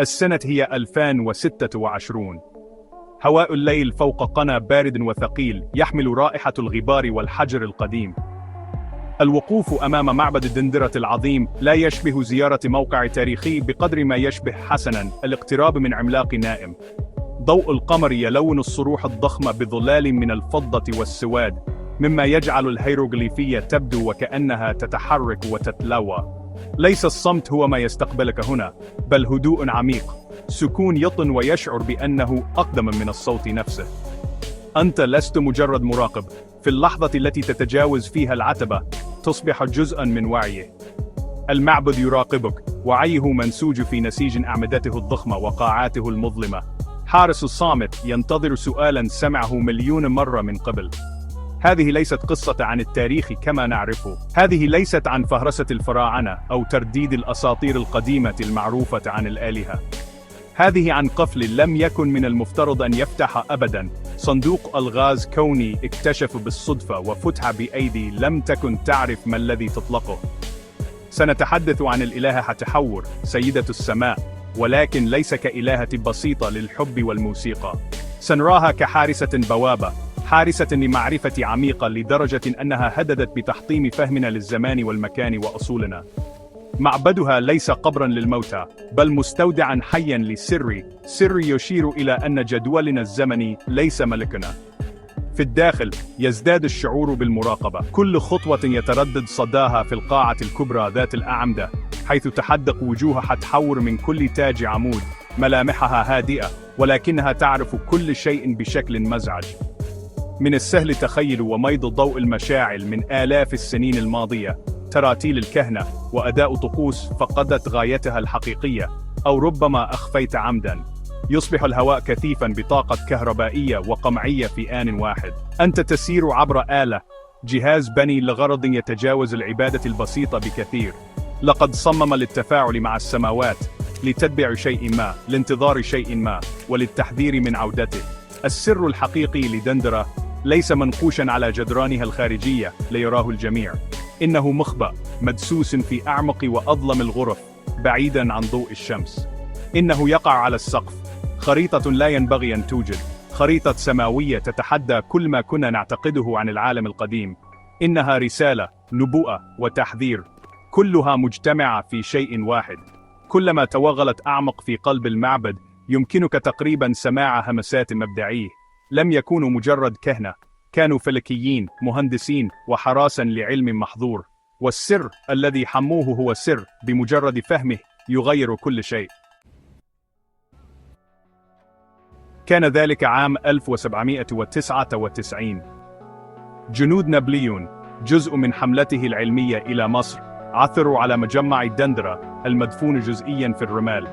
السنة هي 2026. هواء الليل فوق قنا بارد وثقيل يحمل رائحة الغبار والحجر القديم. الوقوف أمام معبد دندرة العظيم لا يشبه زيارة موقع تاريخي بقدر ما يشبه حسناً الاقتراب من عملاق نائم. ضوء القمر يلون الصروح الضخمة بظلال من الفضة والسواد، مما يجعل الهيروغليفية تبدو وكأنها تتحرك وتتلوى. ليس الصمت هو ما يستقبلك هنا، بل هدوء عميق، سكون يطن ويشعر بأنه أقدم من الصوت نفسه. أنت لست مجرد مراقب، في اللحظة التي تتجاوز فيها العتبة، تصبح جزءاً من وعيه. المعبد يراقبك، وعيه منسوج في نسيج أعمدته الضخمة وقاعاته المظلمة. حارس الصامت ينتظر سؤالاً سمعه مليون مرة من قبل. هذه ليست قصة عن التاريخ كما نعرفه، هذه ليست عن فهرسة الفراعنة أو ترديد الأساطير القديمة المعروفة عن الآلهة. هذه عن قفل لم يكن من المفترض أن يفتح أبداً، صندوق ألغاز كوني اكتشف بالصدفة وفتح بأيدي لم تكن تعرف ما الذي تطلقه. سنتحدث عن الإلهة حتحور، سيدة السماء، ولكن ليس كإلهة بسيطة للحب والموسيقى. سنراها كحارسة بوابة، حارسة لمعرفة عميقة لدرجة أنها هددت بتحطيم فهمنا للزمان والمكان وأصولنا. معبدها ليس قبراً للموتى، بل مستودعاً حياً سر يشير إلى أن جدولنا الزمني ليس ملكنا. في الداخل يزداد الشعور بالمراقبة، كل خطوة يتردد صداها في القاعة الكبرى ذات الأعمدة، حيث تحدق وجوه حتحور من كل تاج عمود. ملامحها هادئة، ولكنها تعرف كل شيء بشكل مزعج. من السهل تخيل وميض ضوء المشاعل من آلاف السنين الماضية، تراتيل الكهنة وأداء طقوس فقدت غايتها الحقيقية، أو ربما أخفيت عمداً. يصبح الهواء كثيفاً بطاقة كهربائية وقمعية في آن واحد. أنت تسير عبر آلة، جهاز بني لغرض يتجاوز العبادة البسيطة بكثير. لقد صمم للتفاعل مع السماوات، لتتبع شيء ما، لانتظار شيء ما، وللتحذير من عودته. السر الحقيقي لدندرة ليس منقوشاً على جدرانها الخارجية ليراه الجميع. إنه مخبأ مدسوس في أعمق وأظلم الغرف، بعيداً عن ضوء الشمس. إنه يقع على السقف، خريطة لا ينبغي أن توجد، خريطة سماوية تتحدى كل ما كنا نعتقده عن العالم القديم. إنها رسالة، نبوءة وتحذير، كلها مجتمعة في شيء واحد. كلما توغلت أعمق في قلب المعبد، يمكنك تقريباً سماع همسات مبدعيه. لم يكونوا مجرد كهنة، كانوا فلكيين، مهندسين، وحراساً لعلم محظور. والسر الذي حموه هو سر بمجرد فهمه يغير كل شيء. كان ذلك عام 1799. جنود نابليون، جزء من حملته العلمية إلى مصر، عثروا على مجمع دندرة المدفون جزئياً في الرمال.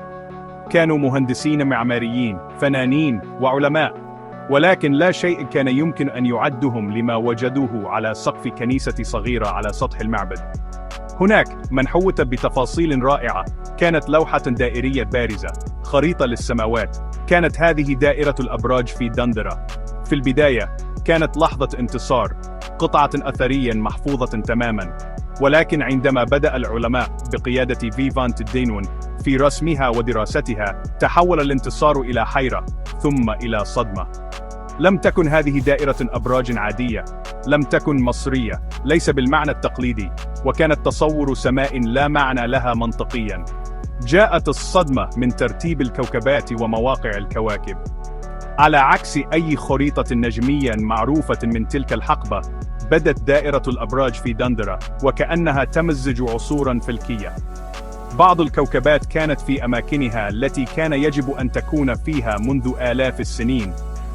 كانوا مهندسين معماريين، فنانين، وعلماء، ولكن لا شيء كان يمكن أن يعدهم لما وجدوه على سقف كنيسة صغيرة على سطح المعبد. هناك منحوتة بتفاصيل رائعة، كانت لوحة دائرية بارزة، خريطة للسماوات. كانت هذه دائرة الأبراج في دندرة. في البداية كانت لحظة انتصار، قطعة أثرية محفوظة تماماً. ولكن عندما بدأ العلماء بقيادة فيفانت دينون في رسمها ودراستها، تحول الانتصار إلى حيرة، ثم إلى صدمة. لم تكن هذه دائرة أبراج عادية، لم تكن مصرية، ليس بالمعنى التقليدي، وكانت تصور سماء لا معنى لها منطقياً. جاءت الصدمة من ترتيب الكوكبات ومواقع الكواكب. على عكس أي خريطة نجمية معروفة من تلك الحقبة، بدت دائرة الأبراج في دندرة وكأنها تمزج عصوراً فلكية. بعض الكوكبات كانت في أماكنها التي كان يجب أن تكون فيها منذ آلاف السنين،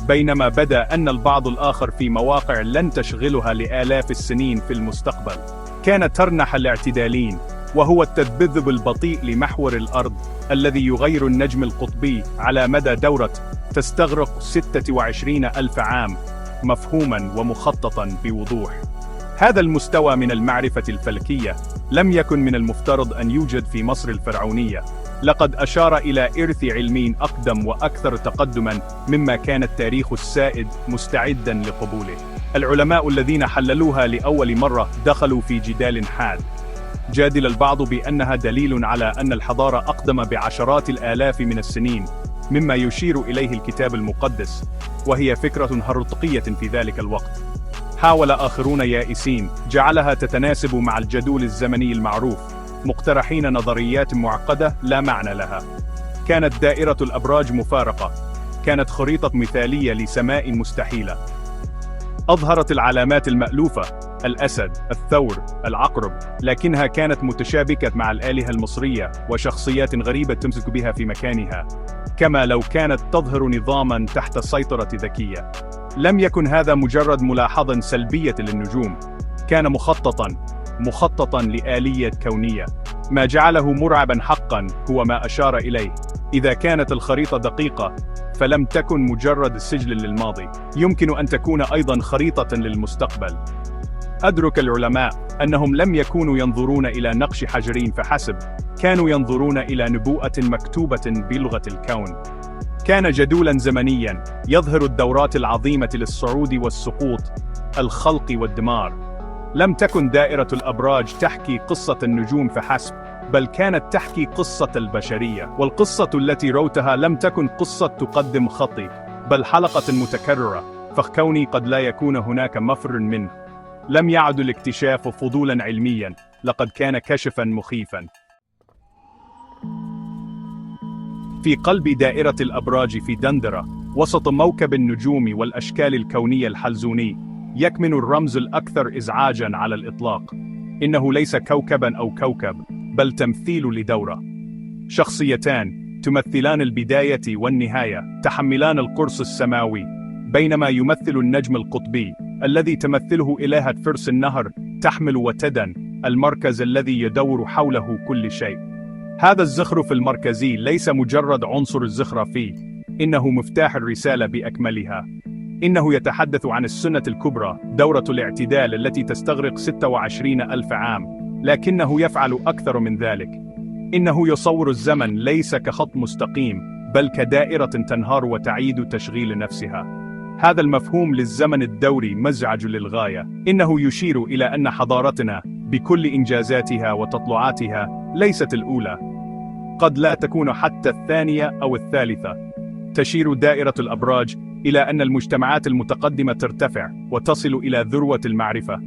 بينما بدا أن البعض الآخر في مواقع لن تشغلها لآلاف السنين في المستقبل. كانت ترنح الاعتدالين، وهو التذبذب البطيء لمحور الأرض الذي يغير النجم القطبي على مدى دورة تستغرق 26,000 عام، مفهوماً ومخططاً بوضوح. هذا المستوى من المعرفة الفلكية لم يكن من المفترض أن يوجد في مصر الفرعونية. لقد أشار إلى إرث علمي أقدم وأكثر تقدماً مما كان التاريخ السائد مستعداً لقبوله. العلماء الذين حللوها لأول مرة دخلوا في جدال حاد. جادل البعض بأنها دليل على أن الحضارة أقدم بعشرات الآلاف من السنين، مما يشير إليه الكتاب المقدس، وهي فكرة هرطقية في ذلك الوقت. حاول آخرون يائسين جعلها تتناسب مع الجدول الزمني المعروف، مقترحين نظريات معقدة لا معنى لها. كانت دائرة الأبراج مفارقة، كانت خريطة مثالية لسماء مستحيلة. أظهرت العلامات المألوفة، الأسد، الثور، العقرب، لكنها كانت متشابكة مع الآلهة المصرية وشخصيات غريبة تمسك بها في مكانها، كما لو كانت تظهر نظاماً تحت سيطرة ذكية. لم يكن هذا مجرد ملاحظة سلبية للنجوم، كان مخططاً لآلية كونية. ما جعله مرعباً حقاً هو ما أشار إليه. إذا كانت الخريطة دقيقة، فلم تكن مجرد سجل للماضي، يمكن أن تكون أيضاً خريطة للمستقبل. أدرك العلماء أنهم لم يكونوا ينظرون إلى نقش حجري فحسب، كانوا ينظرون إلى نبوءة مكتوبة بلغة الكون. كان جدولاً زمنياً يظهر الدورات العظيمة للصعود والسقوط، الخلق والدمار. لم تكن دائرة الأبراج تحكي قصة النجوم فحسب، بل كانت تحكي قصة البشرية، والقصة التي روتها لم تكن قصة تقدم خطي، بل حلقة متكررة، فكوني قد لا يكون هناك مفر منه. لم يعد الاكتشاف فضولاً علمياً، لقد كان كشفاً مخيفاً. في قلب دائرة الأبراج في دندرة، وسط موكب النجوم والأشكال الكونية الحلزوني، يكمن الرمز الأكثر إزعاجاً على الإطلاق. إنه ليس كوكباً أو كوكب، بل تمثيل لدورة. شخصيتان تمثلان البداية والنهاية، تحملان القرص السماوي، بينما يمثل النجم القطبي الذي تمثله إلهة فرس النهر تحمل وتدن المركز الذي يدور حوله كل شيء. هذا الزخرف المركزي ليس مجرد عنصر الزخرفي، إنه مفتاح الرسالة بأكملها. إنه يتحدث عن السنة الكبرى، دورة الاعتدال التي تستغرق 26,000 عام، لكنه يفعل أكثر من ذلك. إنه يصور الزمن ليس كخط مستقيم، بل كدائرة تنهار وتعيد تشغيل نفسها. هذا المفهوم للزمن الدوري مزعج للغاية. إنه يشير إلى أن حضارتنا بكل إنجازاتها وتطلعاتها ليست الأولى، قد لا تكون حتى الثانية أو الثالثة. تشير دائرة الأبراج إلى أن المجتمعات المتقدمة ترتفع وتصل إلى ذروة المعرفة،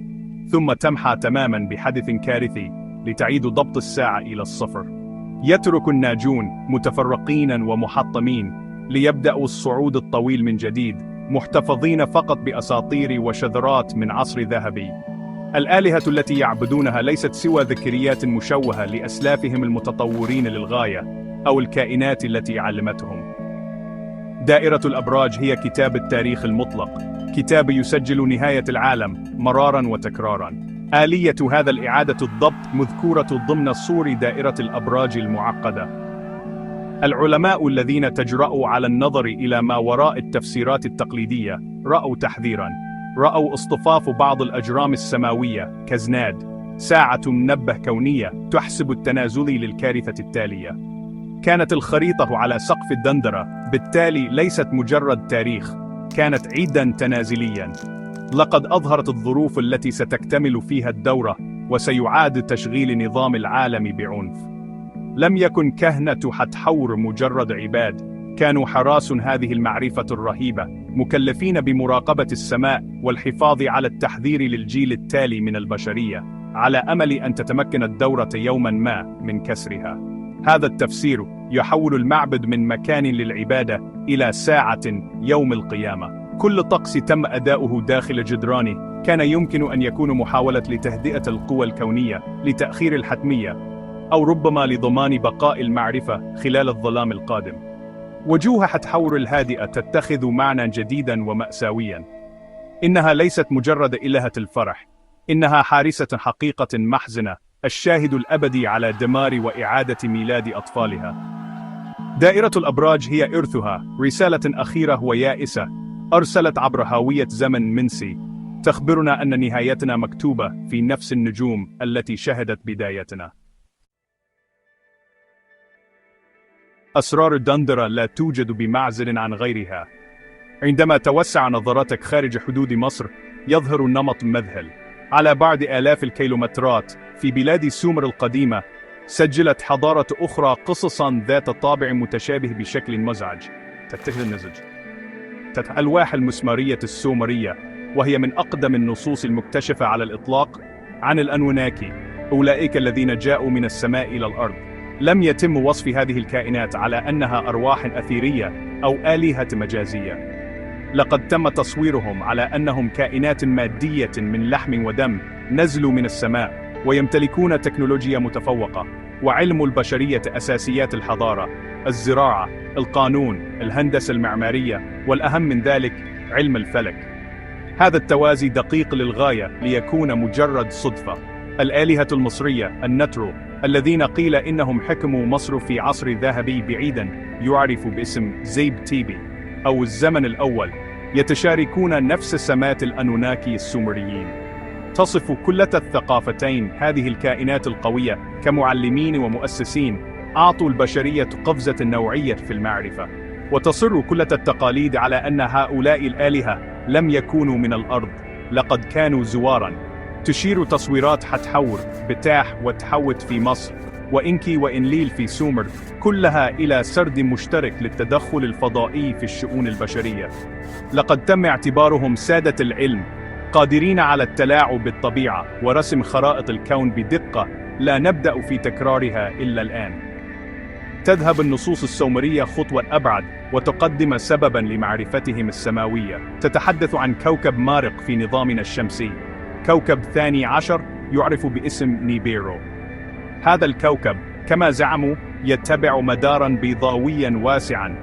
ثم تمحى تماماً بحدث كارثي لتعيد ضبط الساعة إلى الصفر. يترك الناجون متفرقين ومحطمين ليبدأوا الصعود الطويل من جديد، محتفظين فقط بأساطير وشذرات من عصر ذهبي. الآلهة التي يعبدونها ليست سوى ذكريات مشوهة لأسلافهم المتطورين للغاية، أو الكائنات التي علمتهم. دائرة الأبراج هي كتاب التاريخ المطلق، كتاب يسجل نهاية العالم مراراً وتكراراً. آلية هذا الإعادة الضبط مذكورة ضمن صور دائرة الأبراج المعقدة. العلماء الذين تجرؤوا على النظر إلى ما وراء التفسيرات التقليدية رأوا تحذيراً، رأوا اصطفاف بعض الأجرام السماوية كزناد، ساعة منبه كونية تحسب التنازل للكارثة التالية. كانت الخريطة على سقف الدندرة بالتالي ليست مجرد تاريخ، كانت عيداً تنازلياً. لقد أظهرت الظروف التي ستكتمل فيها الدورة وسيعاد تشغيل نظام العالم بعنف. لم يكن كهنة حتحور مجرد عباد، كانوا حراس هذه المعرفة الرهيبة، مكلفين بمراقبة السماء والحفاظ على التحذير للجيل التالي من البشرية، على أمل أن تتمكن الدورة يوماً ما من كسرها. هذا التفسير يحول المعبد من مكان للعبادة إلى ساعة يوم القيامة. كل طقس تم أداؤه داخل جدرانه كان يمكن أن يكون محاولة لتهدئة القوى الكونية، لتأخير الحتمية، أو ربما لضمان بقاء المعرفة خلال الظلام القادم. وجوه حتحور الهادئة تتخذ معنى جديداً ومأساوياً. إنها ليست مجرد إلهة الفرح، إنها حارسة حقيقة محزنة، الشاهد الأبدي على دمار وإعادة ميلاد أطفالها. دائرة الأبراج هي إرثها، رسالة أخيرة ويائسة أرسلت عبر هاوية زمن منسي، تخبرنا أن نهايتنا مكتوبة في نفس النجوم التي شهدت بدايتنا. أسرار دندرة لا توجد بمعزل عن غيرها. عندما توسع نظرتك خارج حدود مصر، يظهر النمط مذهل. على بعد آلاف الكيلومترات في بلاد سومر القديمة، سجلت حضارة أخرى قصصاً ذات طابع متشابه بشكل مزعج. تتخذ النسج الألواح المسمارية السومرية، وهي من أقدم النصوص المكتشفة على الإطلاق عن الأنوناكي، أولئك الذين جاءوا من السماء إلى الأرض. لم يتم وصف هذه الكائنات على أنها أرواح أثيرية أو آلهة مجازية. لقد تم تصويرهم على أنهم كائنات مادية من لحم ودم نزلوا من السماء، ويمتلكون تكنولوجيا متفوقة، وعلم البشرية أساسيات الحضارة، الزراعة، القانون، الهندسة المعمارية، والأهم من ذلك علم الفلك. هذا التوازي دقيق للغاية ليكون مجرد صدفة. الآلهة المصرية النترو الذين قيل إنهم حكموا مصر في عصر ذهبي بعيدا يعرف باسم زيب تيبي أو الزمن الأول، يتشاركون نفس سمات الأنوناكي السومريين. تصف كلة الثقافتين هذه الكائنات القوية كمعلمين ومؤسسين أعطوا البشرية قفزة نوعية في المعرفة. وتصر كلة التقاليد على أن هؤلاء الآلهة لم يكونوا من الأرض، لقد كانوا زوارا. تشير تصويرات حتحور، بتاح وتحوت في مصر، وإنكي وإنليل في سومر، كلها إلى سرد مشترك للتدخل الفضائي في الشؤون البشرية. لقد تم اعتبارهم سادة العلم، قادرين على التلاعب بالطبيعة ورسم خرائط الكون بدقة لا نبدأ في تكرارها إلا الآن. تذهب النصوص السومرية خطوة أبعد وتقدم سبباً لمعرفتهم السماوية. تتحدث عن كوكب مارق في نظامنا الشمسي، كوكب 12 يعرف باسم نيبيرو. هذا الكوكب كما زعموا يتبع مداراً بيضاوياً واسعاً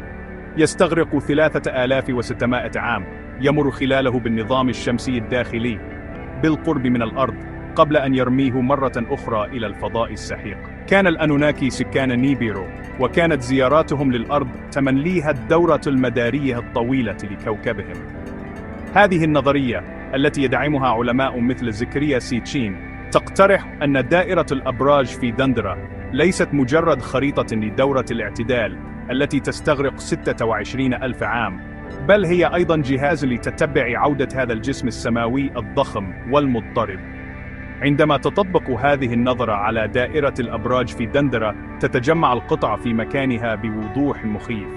يستغرق 3600 عام، يمر خلاله بالنظام الشمسي الداخلي بالقرب من الأرض قبل أن يرميه مرة أخرى إلى الفضاء السحيق. كان الأنوناكي سكان نيبيرو، وكانت زياراتهم للأرض تمليها الدورة المدارية الطويلة لكوكبهم. هذه النظرية التي يدعمها علماء مثل زكريا سيتشين تقترح أن دائرة الأبراج في دندرة ليست مجرد خريطة لدورة الاعتدال التي تستغرق 26,000 عام، بل هي أيضا جهاز لتتبع عودة هذا الجسم السماوي الضخم والمضطرب. عندما تطبق هذه النظرة على دائرة الأبراج في دندرة، تتجمع القطع في مكانها بوضوح مخيف.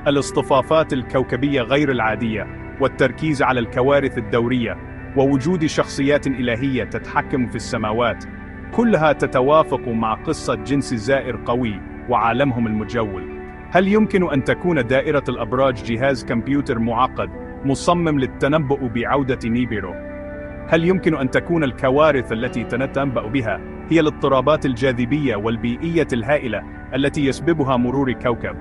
الاصطفافات الكوكبية غير العادية، والتركيز على الكوارث الدورية، ووجود شخصيات إلهية تتحكم في السماوات، كلها تتوافق مع قصة جنس زائر قوي وعالمهم المجول. هل يمكن أن تكون دائرة الأبراج جهاز كمبيوتر معقد مصمم للتنبؤ بعودة نيبيرو؟ هل يمكن أن تكون الكوارث التي نتنبأ بها هي الاضطرابات الجاذبية والبيئية الهائلة التي يسببها مرور كوكب؟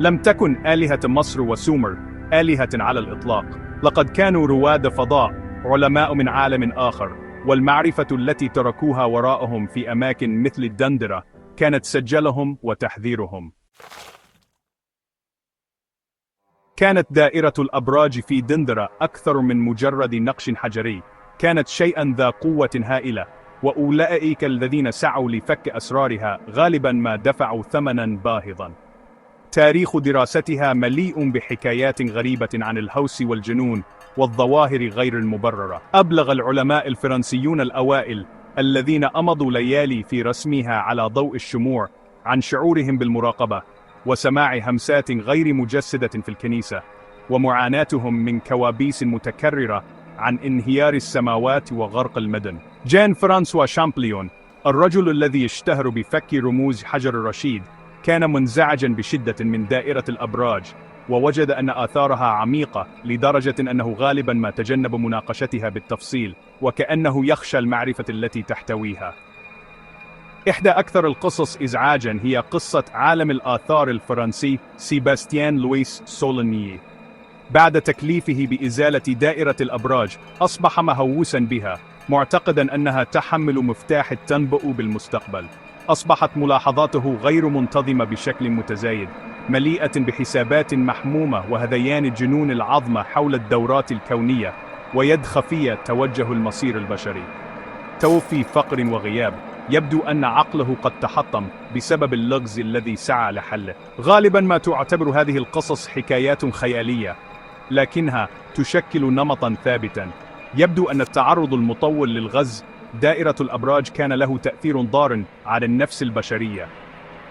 لم تكن آلهة مصر وسومر آلهة على الإطلاق، لقد كانوا رواد فضاء، علماء من عالم آخر، والمعرفة التي تركوها وراءهم في أماكن مثل الدندرة كانت سجلهم وتحذيرهم. كانت دائرة الأبراج في دندرة أكثر من مجرد نقش حجري، كانت شيئاً ذا قوة هائلة، وأولئك الذين سعوا لفك أسرارها غالباً ما دفعوا ثمناً باهظاً. تاريخ دراستها مليء بحكايات غريبة عن الهوس والجنون والظواهر غير المبررة. أبلغ العلماء الفرنسيون الأوائل الذين أمضوا ليالي في رسمها على ضوء الشموع عن شعورهم بالمراقبة وسماع همسات غير مجسدة في الكنيسة، ومعاناتهم من كوابيس متكررة عن انهيار السماوات وغرق المدن. جان فرانسوا شامبليون، الرجل الذي اشتهر بفك رموز حجر الرشيد، كان منزعجا بشدة من دائرة الأبراج، ووجد أن آثارها عميقة لدرجة أنه غالبا ما تجنب مناقشتها بالتفصيل، وكأنه يخشى المعرفة التي تحتويها. إحدى أكثر القصص إزعاجا هي قصة عالم الآثار الفرنسي سيباستيان لويس سولونيي. بعد تكليفه بإزالة دائرة الأبراج، أصبح مهووسا بها، معتقدا أنها تحمل مفتاح التنبؤ بالمستقبل. أصبحت ملاحظاته غير منتظمة بشكل متزايد، مليئة بحسابات محمومة وهذيان الجنون العظمى حول الدورات الكونية، ويد خفية توجه المصير البشري. توفي فقر وغياب، يبدو أن عقله قد تحطم بسبب اللغز الذي سعى لحله. غالبا ما تعتبر هذه القصص حكايات خيالية، لكنها تشكل نمطا ثابتا. يبدو أن التعرض المطول للغاز دائرة الأبراج كان له تأثير ضار على النفس البشرية،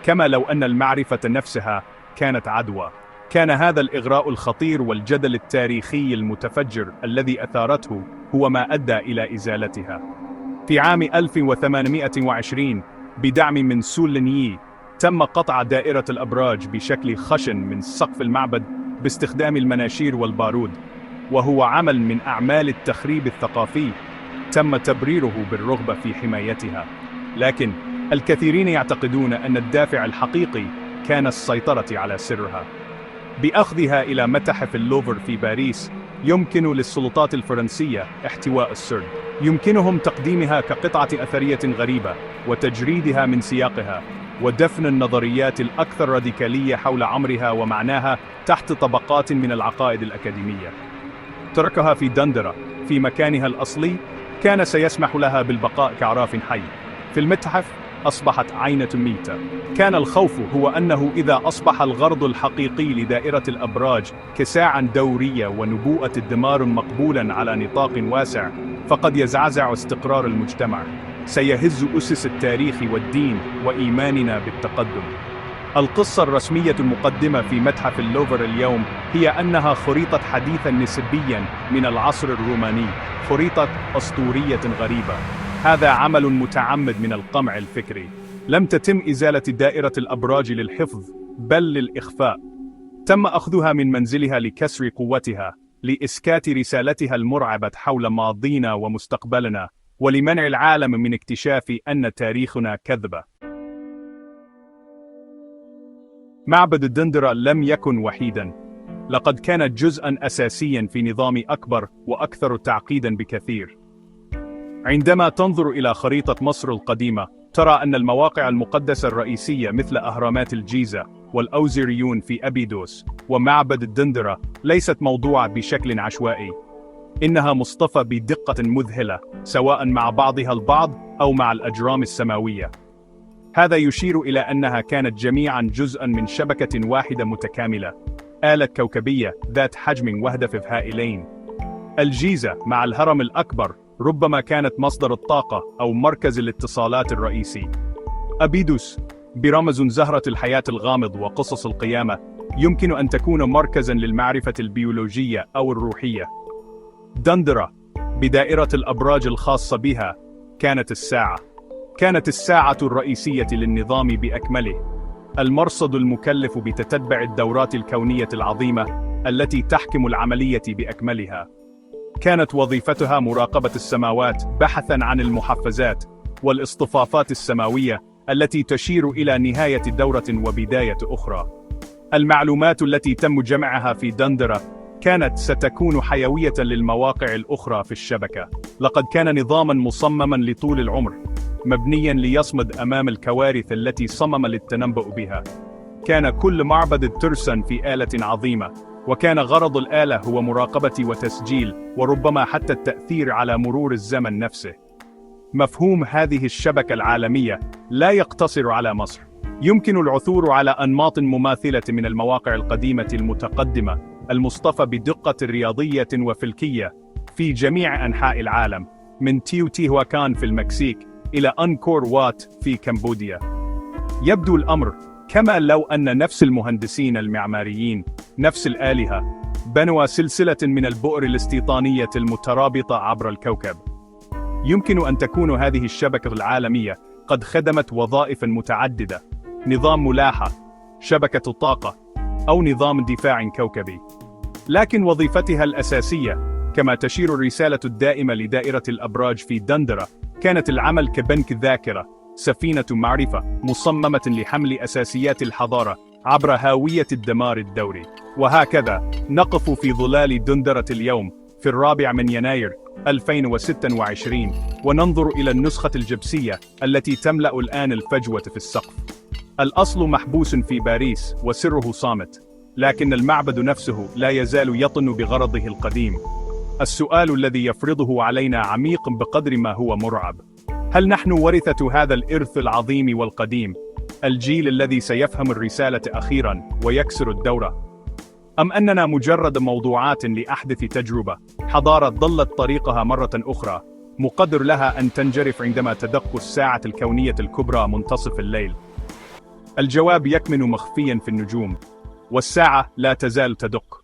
كما لو أن المعرفة نفسها كانت عدوى. كان هذا الإغراء الخطير والجدل التاريخي المتفجر الذي أثارته هو ما أدى إلى إزالتها. في عام 1820 بدعم من سول لينيي تم قطع دائرة الأبراج بشكل خشن من سقف المعبد باستخدام المناشير والبارود، وهو عمل من أعمال التخريب الثقافي تم تبريره بالرغبة في حمايتها. لكن الكثيرين يعتقدون أن الدافع الحقيقي كان السيطرة على سرها. بأخذها إلى متحف اللوفر في باريس يمكن للسلطات الفرنسية احتواء السر. يمكنهم تقديمها كقطعة أثرية غريبة وتجريدها من سياقها، ودفن النظريات الأكثر راديكالية حول عمرها ومعناها تحت طبقات من العقائد الأكاديمية. تركها في دندرة في مكانها الأصلي كان سيسمح لها بالبقاء كعراف حي. في المتحف أصبحت عينة ميتة. كان الخوف هو أنه إذا أصبح الغرض الحقيقي لدائرة الأبراج كساعة دورية ونبوءة الدمار مقبولا على نطاق واسع، فقد يزعزع استقرار المجتمع، سيهز أسس التاريخ والدين وإيماننا بالتقدم. القصة الرسمية المقدمة في متحف اللوفر اليوم هي أنها خريطة حديثا نسبيا من العصر الروماني، خريطة أسطورية غريبة. هذا عمل متعمد من القمع الفكري. لم تتم إزالة دائرة الأبراج للحفظ بل للإخفاء. تم أخذها من منزلها لكسر قوتها، لإسكات رسالتها المرعبة حول ماضينا ومستقبلنا، ولمنع العالم من اكتشاف أن تاريخنا كذبة. معبد الدندرة لم يكن وحيداً، لقد كانت جزءاً أساسياً في نظام أكبر وأكثر تعقيداً بكثير. عندما تنظر إلى خريطة مصر القديمة، ترى أن المواقع المقدسة الرئيسية مثل أهرامات الجيزة والأوزيريون في أبيدوس ومعبد الدندرة ليست موضوعة بشكل عشوائي. إنها مصطفى بدقة مذهلة، سواء مع بعضها البعض أو مع الأجرام السماوية. هذا يشير إلى أنها كانت جميعاً جزءاً من شبكة واحدة متكاملة، آلة كوكبية ذات حجم وهدف هائلين. الجيزة مع الهرم الأكبر ربما كانت مصدر الطاقة أو مركز الاتصالات الرئيسي. أبيدوس برمز زهرة الحياة الغامض وقصص القيامة يمكن أن تكون مركزاً للمعرفة البيولوجية أو الروحية. دندرة بدائرة الأبراج الخاصة بها كانت الساعة الرئيسية للنظام بأكمله، المرصد المكلف بتتبع الدورات الكونية العظيمة التي تحكم العملية بأكملها. كانت وظيفتها مراقبة السماوات بحثاً عن المحفزات والاصطفافات السماوية التي تشير إلى نهاية دورة وبداية أخرى. المعلومات التي تم جمعها في دندرة كانت ستكون حيوية للمواقع الأخرى في الشبكة. لقد كان نظاماً مصمماً لطول العمر، مبنياً ليصمد أمام الكوارث التي صمم للتنبؤ بها. كان كل معبد ترساً في آلة عظيمة، وكان غرض الآلة هو مراقبة وتسجيل وربما حتى التأثير على مرور الزمن نفسه. مفهوم هذه الشبكة العالمية لا يقتصر على مصر. يمكن العثور على أنماط مماثلة من المواقع القديمة المتقدمة المصطفى بدقة رياضية وفلكية في جميع أنحاء العالم، من تيوتيهوكان في المكسيك إلى أنكور وات في كمبوديا. يبدو الأمر كما لو أن نفس المهندسين المعماريين، نفس الآلهة، بنوا سلسلة من البؤر الاستيطانية المترابطة عبر الكوكب. يمكن أن تكون هذه الشبكة العالمية قد خدمت وظائف متعددة: نظام ملاحة، شبكة طاقة، أو نظام دفاع كوكبي. لكن وظيفتها الأساسية، كما تشير الرسالة الدائمة لدائرة الأبراج في دندرة، كانت العمل كبنك ذاكرة، سفينة معرفة مصممة لحمل أساسيات الحضارة عبر هاوية الدمار الدوري. وهكذا نقف في ظلال دندرة اليوم في 4 يناير 2026 وننظر إلى النسخة الجبسية التي تملأ الآن الفجوة في السقف. الأصل محبوس في باريس وسره صامت، لكن المعبد نفسه لا يزال يطن بغرضه القديم. السؤال الذي يفرضه علينا عميق بقدر ما هو مرعب: هل نحن ورثة هذا الإرث العظيم والقديم، الجيل الذي سيفهم الرسالة أخيراً ويكسر الدورة؟ أم أننا مجرد موضوعات لأحدث تجربة حضارة ضلت طريقها مرة أخرى، مقدر لها أن تنجرف عندما تدق الساعة الكونية الكبرى منتصف الليل. الجواب يكمن مخفيا في النجوم، والساعة لا تزال تدق.